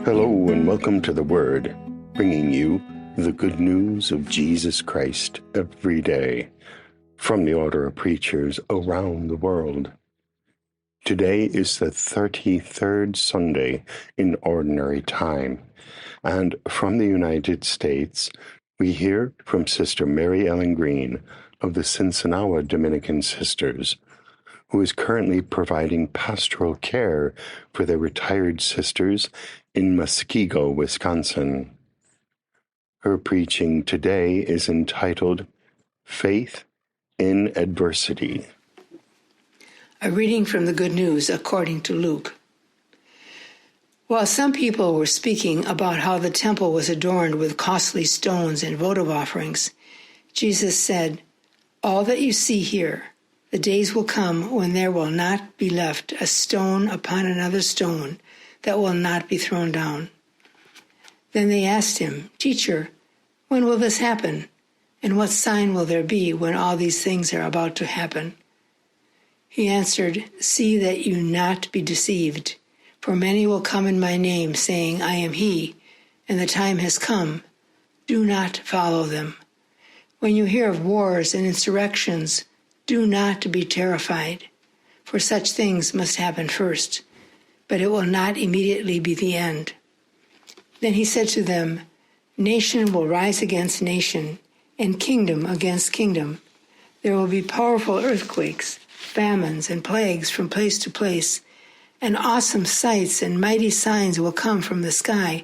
Hello and welcome to The Word, bringing you the good news of Jesus Christ every day from the Order of Preachers around the world. Today is the 33rd Sunday in Ordinary Time, and from the United States, we hear from Sister Mary Ellen Green of the Sinsinawa Dominican Sisters, who is currently providing pastoral care for their retired sisters in Muskego, Wisconsin. Her preaching today is entitled Faith in Adversity. A reading from the Good News according to Luke. While some people were speaking about how the temple was adorned with costly stones and votive offerings, Jesus said, "All that you see here, the days will come when there will not be left a stone upon another stone that will not be thrown down." Then they asked him, "Teacher, when will this happen? And what sign will there be when all these things are about to happen?" He answered, "See that you not be deceived, for many will come in my name, saying, 'I am he,' and the time has come. Do not follow them. When you hear of wars and insurrections, do not be terrified, for such things must happen first, but it will not immediately be the end." Then he said to them, "Nation will rise against nation, and kingdom against kingdom. There will be powerful earthquakes, famines, and plagues from place to place, and awesome sights and mighty signs will come from the sky.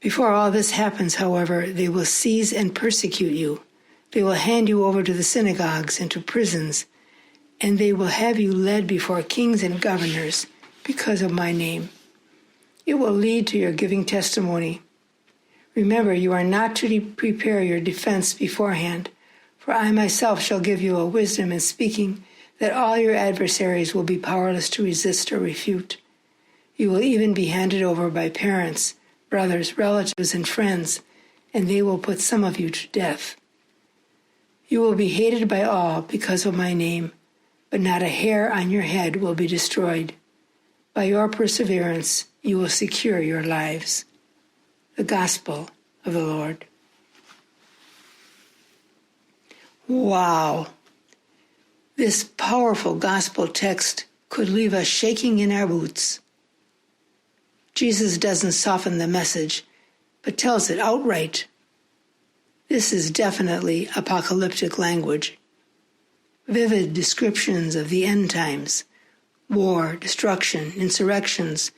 Before all this happens, however, they will seize and persecute you. They will hand you over to the synagogues and to prisons, and they will have you led before kings and governors because of my name. It will lead to your giving testimony. Remember, you are not to prepare your defense beforehand, for I myself shall give you a wisdom in speaking that all your adversaries will be powerless to resist or refute. You will even be handed over by parents, brothers, relatives, and friends, and they will put some of you to death. You will be hated by all because of my name, but not a hair on your head will be destroyed. By your perseverance, you will secure your lives." The Gospel of the Lord. Wow! This powerful gospel text could leave us shaking in our boots. Jesus doesn't soften the message, but tells it outright. This is definitely apocalyptic language. Vivid descriptions of the end times, war, destruction, insurrections,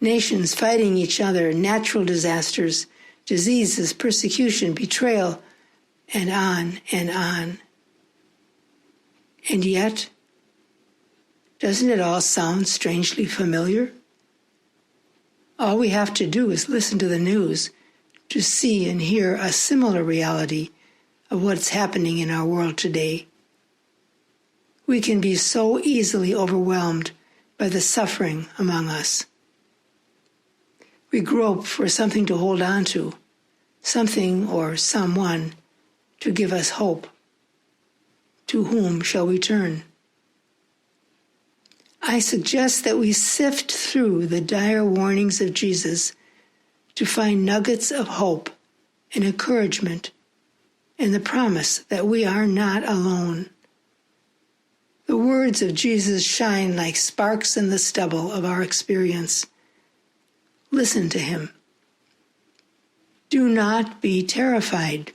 nations fighting each other, natural disasters, diseases, persecution, betrayal, and on and on. And yet, doesn't it all sound strangely familiar? All we have to do is listen to the news to see and hear a similar reality of what's happening in our world today. We can be so easily overwhelmed by the suffering among us. We grope for something to hold on to, something or someone to give us hope. To whom shall we turn? I suggest that we sift through the dire warnings of Jesus to find nuggets of hope and encouragement and the promise that we are not alone. The words of Jesus shine like sparks in the stubble of our experience. Listen to him. Do not be terrified.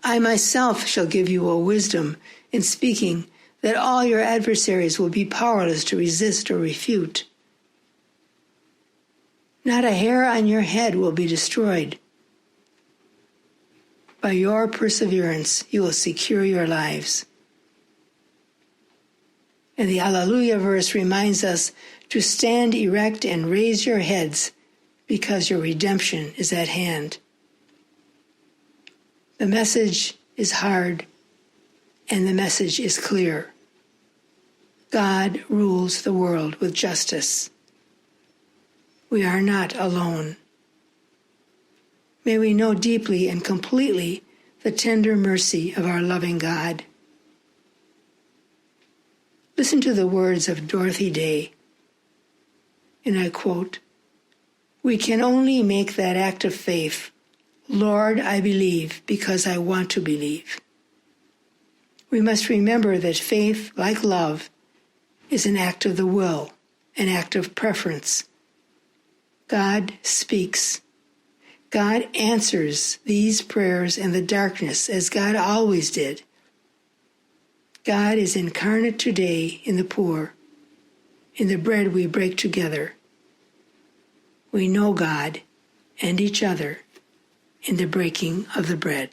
I myself shall give you a wisdom in speaking that all your adversaries will be powerless to resist or refute. Not a hair on your head will be destroyed. By your perseverance, you will secure your lives. And the Alleluia verse reminds us to stand erect and raise your heads because your redemption is at hand. The message is hard, and the message is clear. God rules the world with justice. We are not alone. May we know deeply and completely the tender mercy of our loving God. Listen to the words of Dorothy Day. and I quote, "We can only make that act of faith, Lord, I believe because I want to believe." We must remember that faith, like love, is an act of the will, an act of preference. God speaks. God answers these prayers in the darkness as God always did. God is incarnate today in the poor, in the bread we break together. We know God and each other in the breaking of the bread.